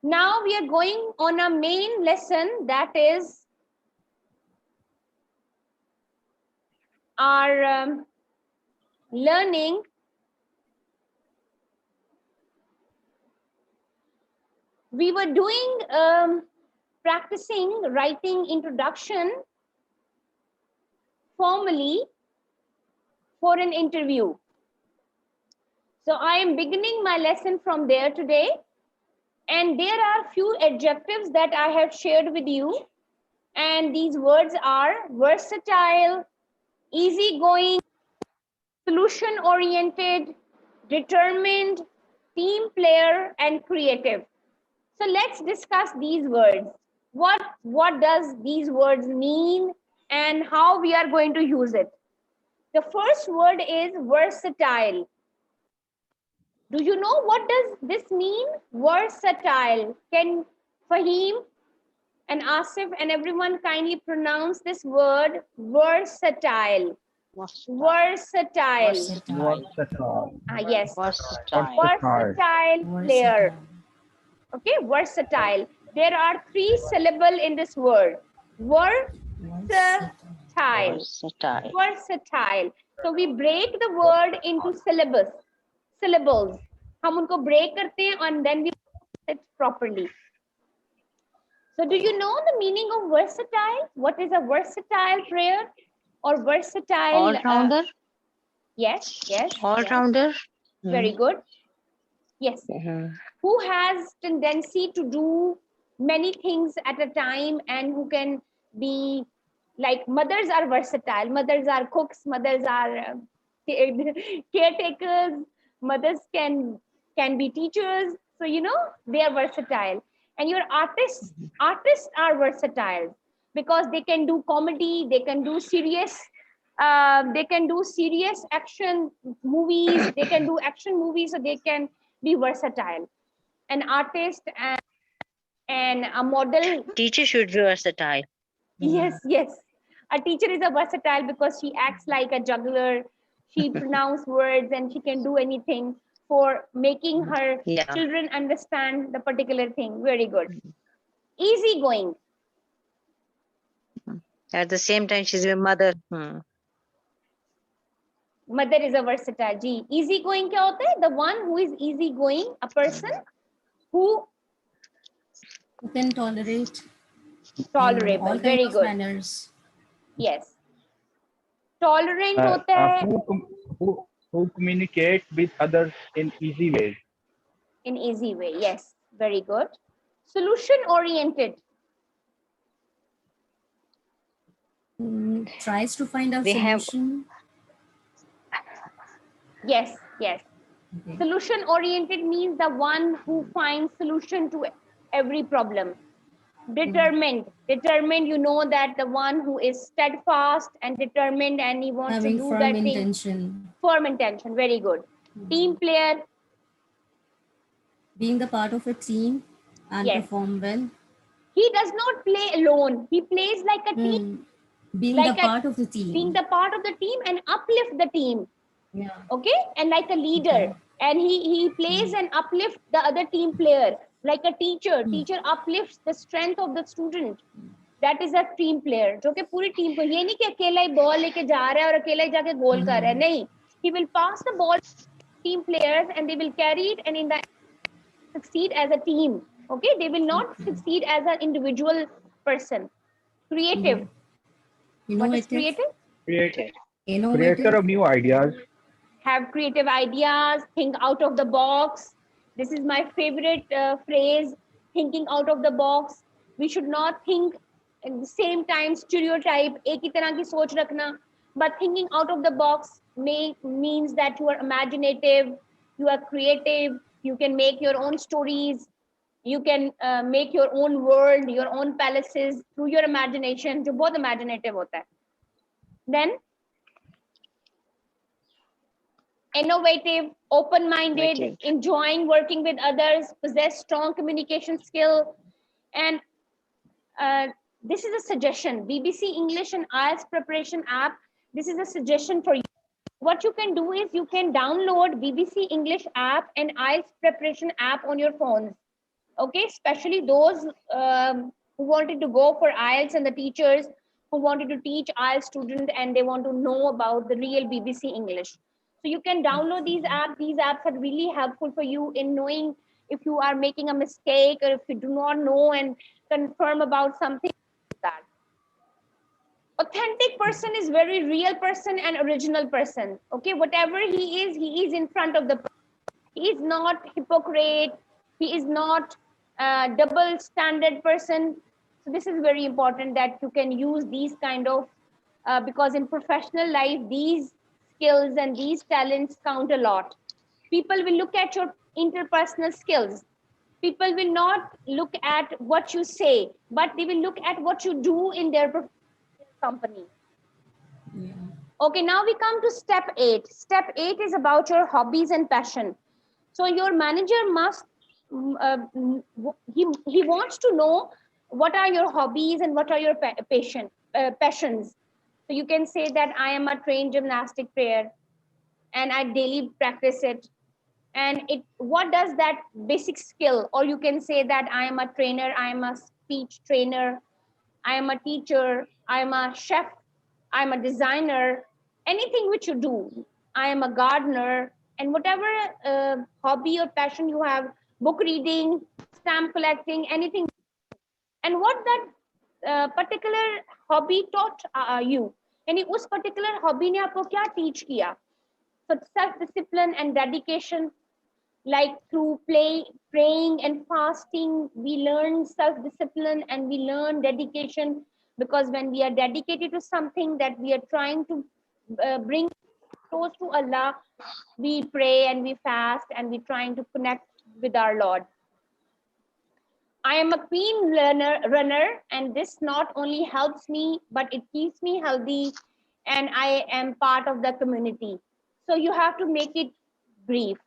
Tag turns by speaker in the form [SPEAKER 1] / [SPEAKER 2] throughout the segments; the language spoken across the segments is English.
[SPEAKER 1] Now we are going on a main lesson, that is our learning we were doing practicing writing introduction formally for an interview. So I am beginning my lesson from there today, and there are few adjectives that I have shared with you, and these words are versatile, easygoing, solution oriented, determined, team player, and creative. So let's discuss these words. What does these words mean and how we are going to use it? The first word is versatile. Do you know what does this mean? Versatile. Can Fahim and Asif and everyone kindly pronounce this word versatile? Versatile.
[SPEAKER 2] Versatile.
[SPEAKER 1] Yes.
[SPEAKER 3] Versatile.
[SPEAKER 1] Versatile player. Okay, versatile. There are 3 syllables in this word. Versatile.
[SPEAKER 3] Versatile.
[SPEAKER 1] Versatile. So we break the word into syllables. हम उनको break करते हैं and then we it properly. So do you know the meaning of versatile? What is a versatile player or versatile?
[SPEAKER 3] All-rounder.
[SPEAKER 1] Yes.
[SPEAKER 3] All-rounder.
[SPEAKER 1] Very good. Yes. Who has tendency to do many things at a time and who can be like mothers are versatile. Mothers are cooks. Mothers are caretakers. Mothers can be teachers. So you know they are versatile. And your artists are versatile because they can do comedy. They can do serious. They can do serious action movies. They can do action movies. So they can be versatile. An artist and a model.
[SPEAKER 3] Teacher should be versatile.
[SPEAKER 1] Yes. A teacher is a versatile because she acts like a juggler. She pronounces words and she can do anything for making her children understand the particular thing. Very good. Easygoing.
[SPEAKER 3] At the same time, she's a mother.
[SPEAKER 1] Mother is a versatile. Ji. Easygoing kya hota hai? The one who is easygoing, a person who
[SPEAKER 4] can tolerate
[SPEAKER 1] tolerable.
[SPEAKER 4] all
[SPEAKER 1] Very
[SPEAKER 4] kinds
[SPEAKER 1] good.
[SPEAKER 4] of manners.
[SPEAKER 1] Yes. Tolerant hota hai.
[SPEAKER 2] Who communicate with others in easy ways.
[SPEAKER 1] In easy way. Yes. Very good. Solution oriented.
[SPEAKER 4] Tries to find a solution.
[SPEAKER 1] Yes.
[SPEAKER 4] Okay.
[SPEAKER 1] Solution oriented means the one who finds solution to every problem. Determined, you know that the one who is steadfast and determined and he wants
[SPEAKER 4] Having
[SPEAKER 1] to do
[SPEAKER 4] firm
[SPEAKER 1] that
[SPEAKER 4] intention.
[SPEAKER 1] thing. Firm intention, very good. Team player.
[SPEAKER 4] Being the part of a team and perform well.
[SPEAKER 1] He does not play alone. He plays like a team.
[SPEAKER 4] Being the part of the team.
[SPEAKER 1] Being the part of the team and uplift the team.
[SPEAKER 4] Yeah.
[SPEAKER 1] Okay, and like a leader. Okay. And he plays and uplift the other team player. Like a teacher. Teacher uplifts the strength of the student. That is a team player. जो कि पूरी team को ये नहीं कि अकेला ही ball लेके जा रहा है और अकेला ही जाके गोल कर रहा है. नहीं. He will pass the ball to team players and they will carry it and in the succeed as a team. Okay, they will not succeed as an individual person. Creative. What is creative?
[SPEAKER 2] Creative.
[SPEAKER 4] Innovative.
[SPEAKER 2] Creator of new ideas.
[SPEAKER 1] Have creative ideas, think out of the box. This is my favorite phrase, thinking out of the box. We should not think at the same time stereotype, एक ही तरह की सोच रखना. But thinking out of the box means that you are imaginative, you are creative, you can make your own stories, you can make your own world, your own palaces through your imagination, जो बहुत imaginative होता है. Then innovative, open-minded, enjoying working with others, possess strong communication skill. And this is a suggestion. BBC English and IELTS preparation app. This is a suggestion for you. What you can do is you can download BBC English app and IELTS preparation app on your phones. Okay, especially those who wanted to go for IELTS and the teachers who wanted to teach IELTS student and they want to know about the real BBC English. So you can download these apps. These apps are really helpful for you in knowing if you are making a mistake or if you do not know and confirm about something like that. Authentic person is very real person and original person. Okay, whatever he is in front of the person. He is not hypocrite. He is not double standard person. So this is very important that you can use these kind of because in professional life these skills and these talents count a lot. People will look at your interpersonal skills. People will not look at what you say, but they will look at what you do in their company.
[SPEAKER 4] Yeah.
[SPEAKER 1] Okay, now we come to step 8. Step 8 is about your hobbies and passion. So your manager must, he wants to know what are your hobbies and what are your passions. So you can say that I am a trained gymnastic player and I daily practice it. And what does that basic skill? Or you can say that I am a trainer, I am a speech trainer, I am a teacher, I am a chef, I'm a designer, anything which you do. I am a gardener, and whatever hobby or passion you have, book reading, stamp collecting, anything. And what that particular hobby taught you. यानी उस particular hobby ने आपको क्या teach किया? So self-discipline and dedication, like through praying and fasting, we learn self-discipline and we learn dedication, because when we are dedicated to something that we are trying to bring close to Allah, we pray and we fast and we trying to connect with our Lord. I am a keen runner, and this not only helps me, but it keeps me healthy, and I am part of the community. So you have to make it brief.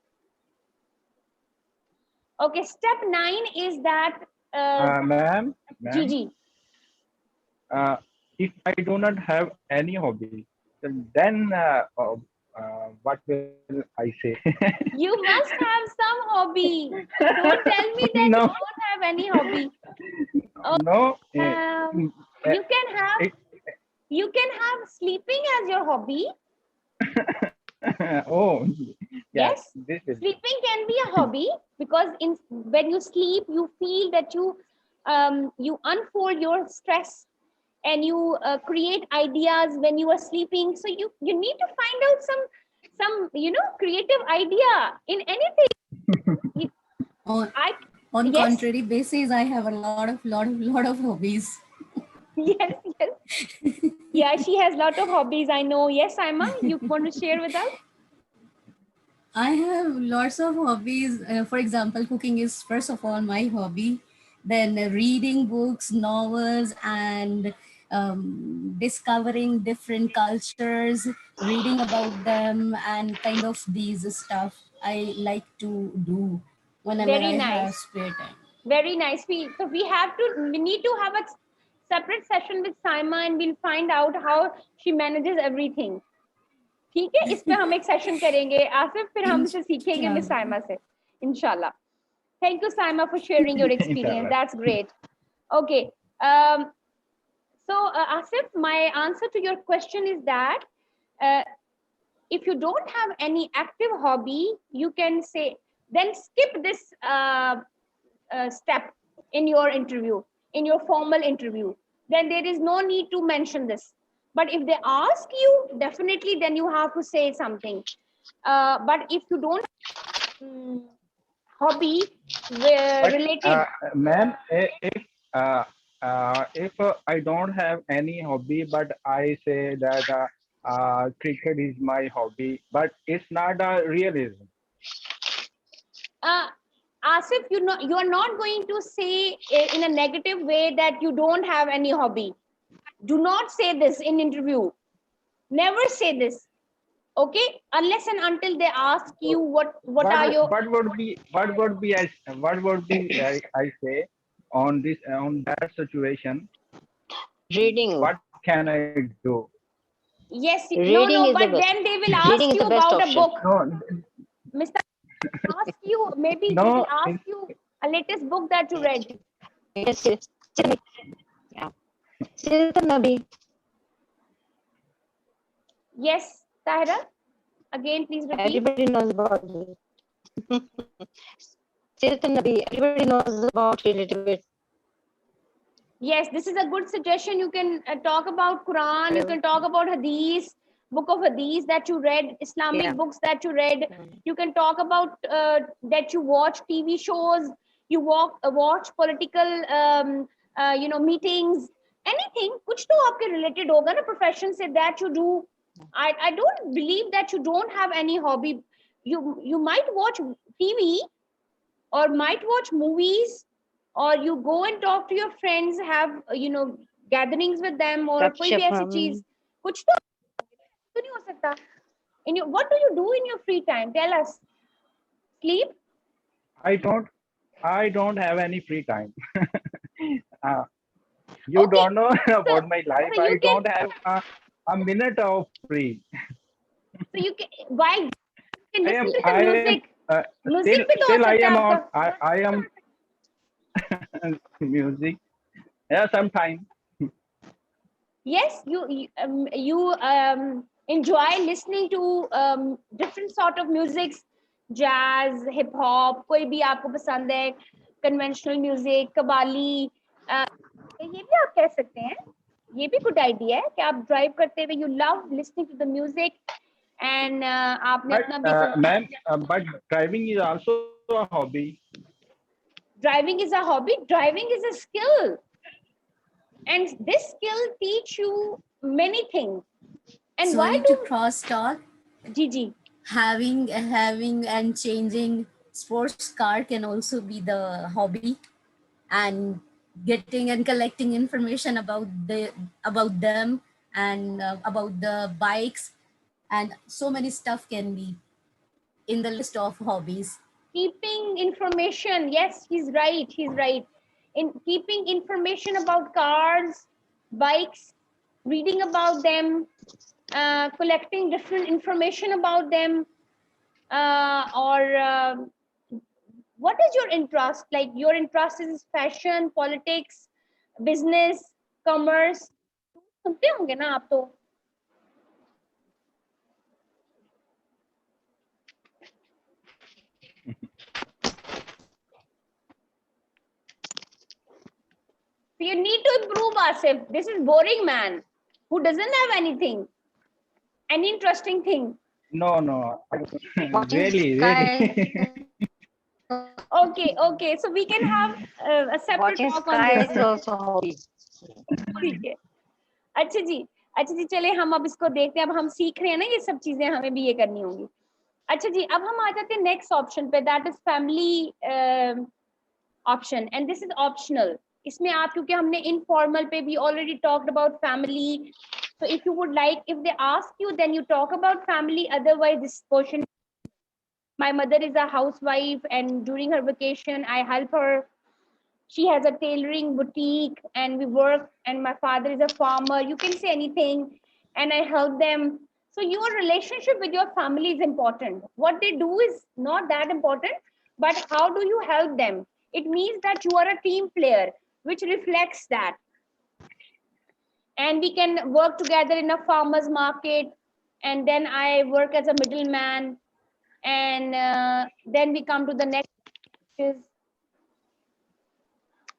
[SPEAKER 1] Okay, step 9 is that
[SPEAKER 2] Ma'am,
[SPEAKER 1] Gigi.
[SPEAKER 2] If I do not have any hobby, then what will I say?
[SPEAKER 1] You must have some hobby. Don't tell me that
[SPEAKER 2] No.
[SPEAKER 1] you don't have any hobby.
[SPEAKER 2] No.
[SPEAKER 1] You can have sleeping as your hobby.
[SPEAKER 2] Oh,
[SPEAKER 1] Yes,
[SPEAKER 2] this is
[SPEAKER 1] sleeping can be a hobby, because when you sleep, you feel that you unfold your stress and you create ideas when you are sleeping. So you need to find out some creative idea in anything.
[SPEAKER 4] On
[SPEAKER 1] Yes.
[SPEAKER 4] contrary basis, I have a lot of hobbies.
[SPEAKER 1] Yes. Yeah, she has a lot of hobbies, I know. Yes, Saima, you want to share with us?
[SPEAKER 4] I have lots of hobbies. For example, cooking is first of all my hobby. Then reading books, novels, and discovering different cultures, reading about them, and kind of these stuff I like to do whenever
[SPEAKER 1] Very
[SPEAKER 4] I
[SPEAKER 1] nice.
[SPEAKER 4] have spare time.
[SPEAKER 1] Very nice. We need to have a separate session with Saima and we'll find out how she manages everything. ठीक है, इस पे हम एक session करेंगे आसिफ, फिर हम इसे सीखेंगे मिस साइमा से इंशाल्लाह. Thank you, Saima, for sharing your experience. That's great. Okay. So, Asif, my answer to your question is that if you don't have any active hobby, you can say, then skip this step in your interview, in your formal interview. Then there is no need to mention this. But if they ask you, definitely then you have to say something. But if you don't hobby related,
[SPEAKER 2] ma'am, if I don't have any hobby, but I say that cricket is my hobby, but it's not a realism.
[SPEAKER 1] Asif, you are not going to say in a negative way that you don't have any hobby. Do not say this in interview. Never say this. Okay, unless and until they ask you what are your.
[SPEAKER 2] What would be I say on that situation?
[SPEAKER 3] Reading.
[SPEAKER 2] What can I do?
[SPEAKER 1] Yes,
[SPEAKER 3] Reading
[SPEAKER 1] no,
[SPEAKER 3] is
[SPEAKER 1] but
[SPEAKER 3] the best.
[SPEAKER 1] then they will ask
[SPEAKER 3] Reading is
[SPEAKER 1] you
[SPEAKER 3] the best
[SPEAKER 1] about
[SPEAKER 3] option.
[SPEAKER 1] a book.
[SPEAKER 2] No,
[SPEAKER 1] Mr. Ask you, maybe
[SPEAKER 2] No,
[SPEAKER 1] they will ask you A latest book that you read.
[SPEAKER 3] Yes, yeah. Sirat Nabi.
[SPEAKER 1] Yes, Tahira. Again, please repeat.
[SPEAKER 3] Everybody knows about it. Sirat Nabi. Everybody knows about it a little bit.
[SPEAKER 1] Yes, this is a good suggestion. You can talk about Quran. You can talk about Hadith, book of Hadith that you read, Islamic
[SPEAKER 3] Yeah.
[SPEAKER 1] books that you read. You can talk about that you watch TV shows. You watch political, meetings. Anything. कुछ तो आपके related होगा ना profession से that you do. I don't believe that you don't have any hobby. You might watch TV or might watch movies, or you go and talk to your friends, have gatherings with them, or कोई भी ऐसी चीज कुछ तो नहीं हो सकता. What do you do in your free time? Tell us. Sleep?
[SPEAKER 2] I don't have any free time. Uh, you
[SPEAKER 1] Okay,
[SPEAKER 2] don't know about my life.
[SPEAKER 1] so
[SPEAKER 2] I
[SPEAKER 1] you can
[SPEAKER 2] don't have a minute of free.
[SPEAKER 1] so you can while you can
[SPEAKER 2] I
[SPEAKER 1] listen
[SPEAKER 2] am
[SPEAKER 1] to the
[SPEAKER 2] I am
[SPEAKER 1] music.
[SPEAKER 2] still
[SPEAKER 1] Music भी तो हो
[SPEAKER 2] still I
[SPEAKER 1] सकता है
[SPEAKER 2] am on
[SPEAKER 1] आपका.
[SPEAKER 2] I am music. Yeah, sometime.
[SPEAKER 1] Yes, you enjoy listening to different sort of musics, jazz, hip hop, कोई भी आपको पसंद है, conventional music, कबाली, ये भी आप कह सकते हैं. ये भी good idea है कि आप drive करते हुए you love listening to the music and आपने
[SPEAKER 2] But
[SPEAKER 1] अपना
[SPEAKER 2] ma'am, but driving is also a hobby.
[SPEAKER 1] driving is a hobby. Driving is a skill, and this skill teach you many things. And why
[SPEAKER 4] Sorry
[SPEAKER 1] do
[SPEAKER 4] to cross talk.
[SPEAKER 1] Gigi?
[SPEAKER 4] Having and changing sports car can also be the hobby, and getting and collecting information about them and about the bikes, and so many stuff can be in the list of hobbies.
[SPEAKER 1] Keeping information, yes, he's right. In keeping information about cars, bikes, reading about them, collecting different information about them, or what is your interest? Like your interest is fashion, politics, business, commerce. सुनते होंगे ना आप तो. So you need to improve, Asif. This is boring man who doesn't have anything, any interesting thing.
[SPEAKER 2] No.
[SPEAKER 3] Watching
[SPEAKER 2] Really.
[SPEAKER 3] sky.
[SPEAKER 1] Okay. So we can have a separate
[SPEAKER 3] Watching
[SPEAKER 1] talk on
[SPEAKER 3] sky
[SPEAKER 1] this.
[SPEAKER 3] is also a hobby.
[SPEAKER 1] ठीक है. अच्छा जी चले हम अब इसको देखते हैं. अब हम सीख रहे हैं ना ये सब चीजें, हमें भी ये करनी होंगी. अच्छा जी, अब हम आ जाते हैं नेक्स्ट ऑप्शन पे, that is family option, and this is optional. इसमें आप, क्योंकि हमने इनफॉर्मल पे भी already talked about family, so if you would like, if they ask you, then you talk about family. Otherwise, this portion, my mother is a housewife and during her vacation I help her. She has a tailoring boutique and we work, and my father is a farmer. You can say anything, and I help them. So your relationship with your family is important. What they do is not that important, but how do you help them? It means that you are a team player, which reflects that. And we can work together in a farmer's market, and then I work as a middleman, and then we come to the next, which is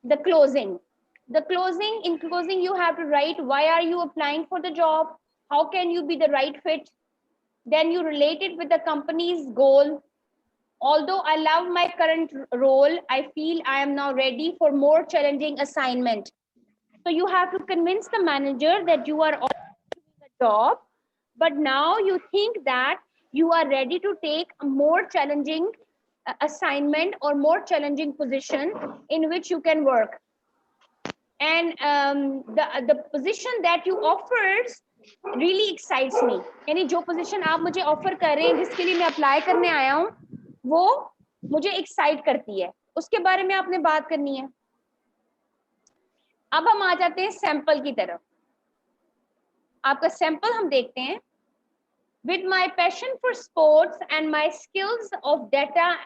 [SPEAKER 1] the closing. In closing, you have to write why are you applying for the job, how can you be the right fit, then you relate it with the company's goal. Although I love my current role, I feel I am now ready for more challenging assignment. So you have to convince the manager that you are already doing a job, but now you think that you are ready to take a more challenging assignment or more challenging position in which you can work. And the position that you offers really excites me. यानी जो position आप मुझे offer कर रहे हैं, जिसके लिए मैं apply करने आया हूँ, वो मुझे excite करती है. उसके बारे में आपने बात करनी है. अब हम आ जाते हैं सैंपल की तरफ. आपका सैंपल हम देखते हैं. With my passion for sports and my skills of data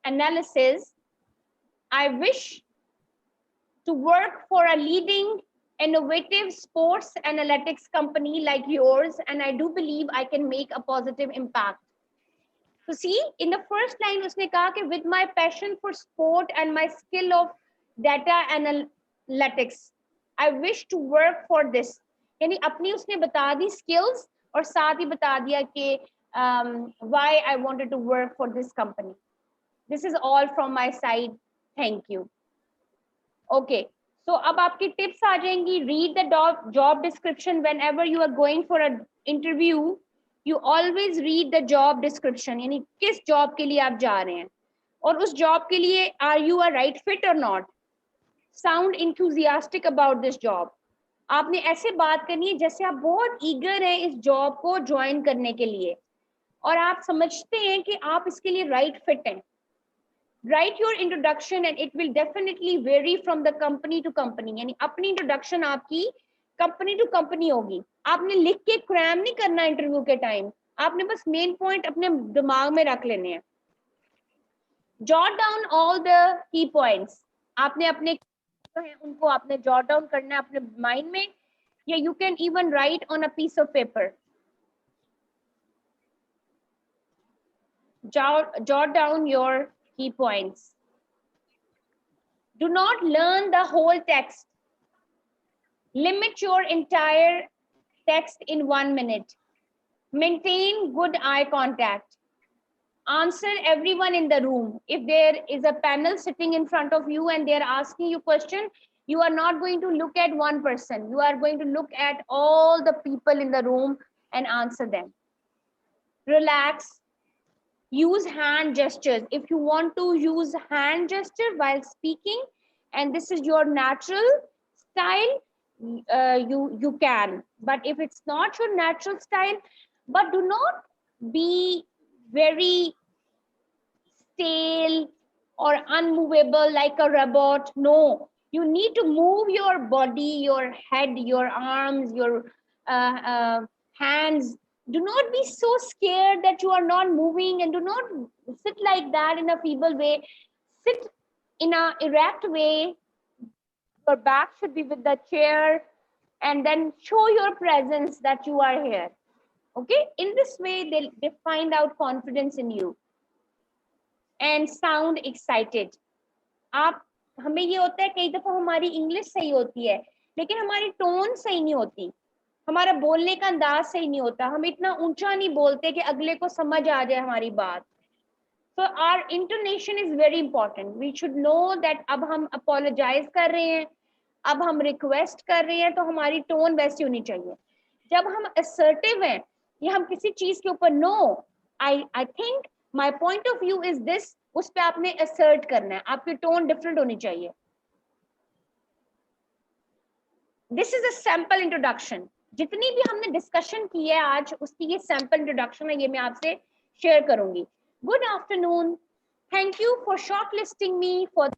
[SPEAKER 1] analysis, I wish to work for a leading innovative sports analytics company like yours, and I do believe I can make a positive impact. So see, in the first line उसने कहा कि with my passion for sport and my skill of data analytics, I wish to work for this. यानी अपनी उसने बता दी skills और साथ ही बता दिया कि why I wanted to work for this company. This is all from my side. Thank you. Okay. So अब आपकी tips आ जाएंगी. Read the job description whenever you are going for an interview. You always read the job description. यानी किस job के लिए आप जा रहे हैं और उस job के लिए are you a right fit or not? Sound enthusiastic about this job. आपने ऐसे बात करनी है जैसे आप बहुत eager हैं इस job को join करने के लिए और आप समझते हैं कि आप इसके लिए right fit हैं. Write your introduction and it will definitely vary from the company to company. यानी अपनी introduction आपकी company to company होगी. आपने लिख के cram नहीं करना interview के time. आपने बस main point अपने दिमाग में रख लेने हैं. Jot down all the key points. आपने अपने जो हैं उनको आपने jot down करना है अपने mind में या you can even write on a piece of paper. Jot down your key points. Do not learn the whole text. Limit your entire text in 1 minute. Maintain good eye contact. Answer everyone in the room. If there is a panel sitting in front of you and they're asking you question, you are not going to look at one person. You are going to look at all the people in the room and answer them. Relax. Use hand gestures. If you want to use hand gesture while speaking, and this is your natural style, you can. But if it's not your natural style, but do not be very stale or unmovable like a robot. No, you need to move your body, your head, your arms, your hands. Do not be so scared that you are not moving, and do not sit like that in a feeble way. Sit in an erect way. Your back should be with the chair, and then show your presence that you are here. Okay, in this way they find out confidence in you. And sound excited. आप हमें ये होता है कई दफा हमारी English सही होती है लेकिन हमारी टोन सही नहीं होती, हमारा बोलने का अंदाज सही नहीं होता, हम इतना ऊंचा नहीं बोलते कि अगले को समझ आ जाए हमारी बात. So our intonation is very important. We should know that अब हम apologize कर रहे हैं, अब हम request कर रहे हैं, तो हमारी tone वैसी होनी चाहिए. जब हम assertive हैं या हम किसी चीज के ऊपर no, I think my point of view is this, उस पे आपने assert करना है, आपकी tone different होनी चाहिए. This is a sample introduction. जितनी भी हमने discussion की है आज उसकी ये sample introduction है, ये मैं आपसे share करूंगी. Good afternoon. Thank you for shortlisting me for.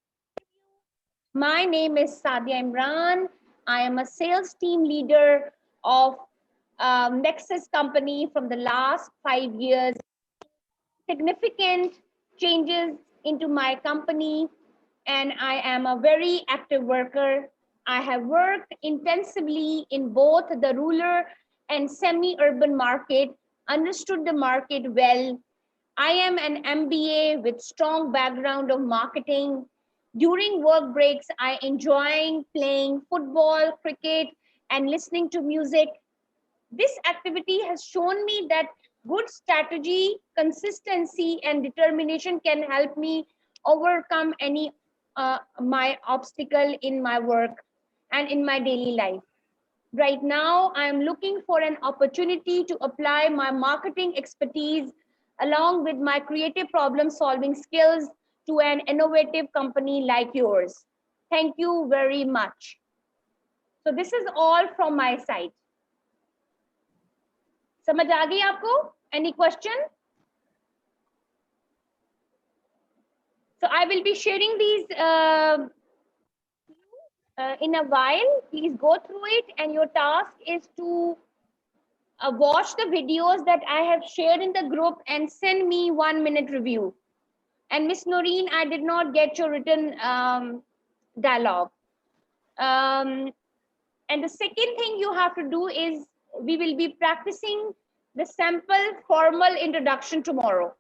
[SPEAKER 1] My name is Sadia Imran. I am a sales team leader of Nexus company from the last 5 years. Significant changes into my company, and I am a very active worker. I have worked intensively in both the rural and semi-urban market, understood the market well. I am an MBA with strong background of marketing. During work breaks, I enjoy playing football, cricket, and listening to music. This activity has shown me that good strategy, consistency, and determination can help me overcome any my obstacle in my work and in my daily life. Right now, I am looking for an opportunity to apply my marketing expertise along with my creative problem solving skills to an innovative company like yours. Thank you very much. So this is all from my side. समझ आ गई आपको? Any question? So I will be sharing these in a while. Please go through it, and your task is to watch the videos that I have shared in the group and send me 1 minute review. And Miss Noreen, I did not get your written dialogue. And the second thing you have to do is we will be practicing the sample formal introduction tomorrow.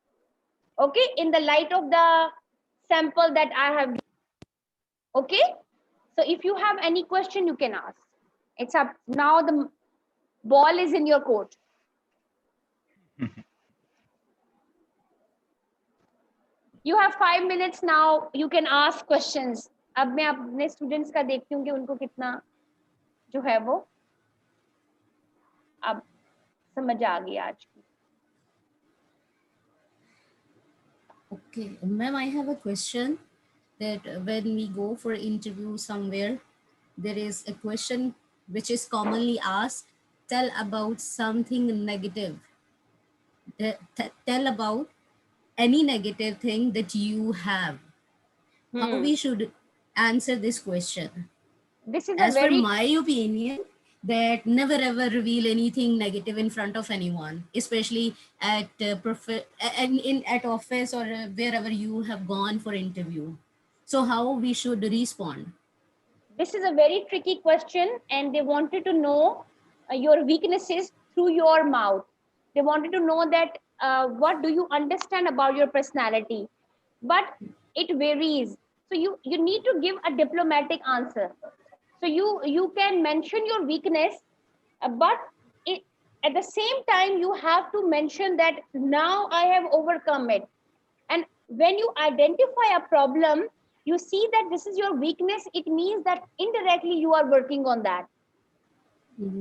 [SPEAKER 1] Okay, in the light of the sample that I have. Okay, so if you have any question, you can ask. It's up now. The ball is in your court. You have 5 minutes now. You can ask questions. अब मैं अपने students का देखती हूँ कि उनको कितना जो है वो अब समझ आ गई आज की.
[SPEAKER 4] Okay, ma'am, I have a question that when we go for interview somewhere, there is a question which is commonly asked, tell about something negative. Tell about any negative thing that you have. How we should answer this question?
[SPEAKER 1] This is
[SPEAKER 4] As
[SPEAKER 1] a
[SPEAKER 4] per
[SPEAKER 1] very
[SPEAKER 4] my opinion, that never ever reveal anything negative in front of anyone, especially at at office or wherever you have gone for interview. So how we should respond?
[SPEAKER 1] this is a very tricky question, and they wanted to know your weaknesses through your mouth. They wanted to know that what do you understand about your personality, but it varies. So you need to give a diplomatic answer. So you can mention your weakness, but at the same time you have to mention that now I have overcome it. And when you identify a problem, you see that this is your weakness, it means that indirectly you are working on that.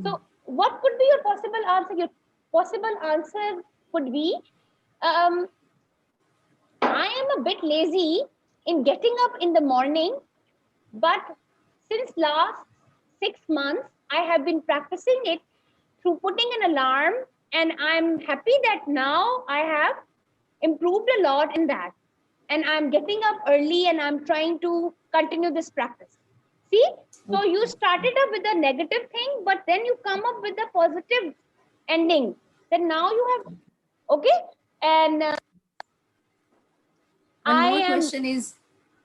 [SPEAKER 1] So what could be your possible answer? Your possible answer could be, I am a bit lazy in getting up in the morning, but since last 6 months, I have been practicing it through putting an alarm, and I'm happy that now I have improved a lot in that. And I'm getting up early and I'm trying to continue this practice. See, so you started up with a negative thing, but then you come up with a positive ending. Then now you have, okay? And
[SPEAKER 4] One more
[SPEAKER 1] I am.
[SPEAKER 4] question is,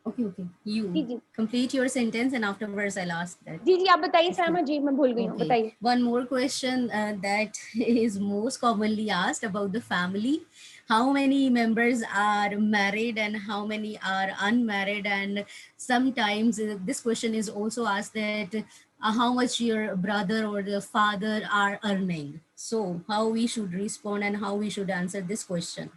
[SPEAKER 4] okay, you
[SPEAKER 1] ji.
[SPEAKER 4] complete your sentence and afterwards I'll ask that.
[SPEAKER 1] जी जी आप बताइए सामा जी मैं भूल गई हूँ
[SPEAKER 4] Okay.
[SPEAKER 1] बताइए.
[SPEAKER 4] One more question that is most commonly asked about the family. How many members are married and how many are unmarried? And sometimes this question is also asked that how much your brother or the father are earning. So how we should respond and how we should answer this question?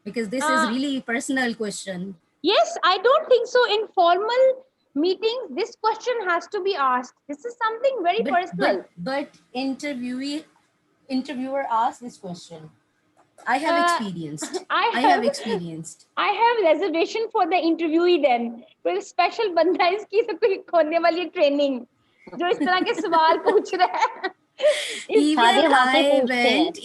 [SPEAKER 4] Because this is really personal question.
[SPEAKER 1] Yes, I don't think so. In formal meetings, this question has to be asked. This is something very personal.
[SPEAKER 4] But interviewer asked this question. I have experienced. I have experienced.
[SPEAKER 1] I have reservation for the interviewee then. कोई special बंदा है इसकी तो कोई होने वाली training जो इस तरह के सवाल पूछ रहा है.
[SPEAKER 3] सारे
[SPEAKER 4] Even
[SPEAKER 3] वहाँ से
[SPEAKER 4] I
[SPEAKER 3] पूछते हैं.
[SPEAKER 4] went.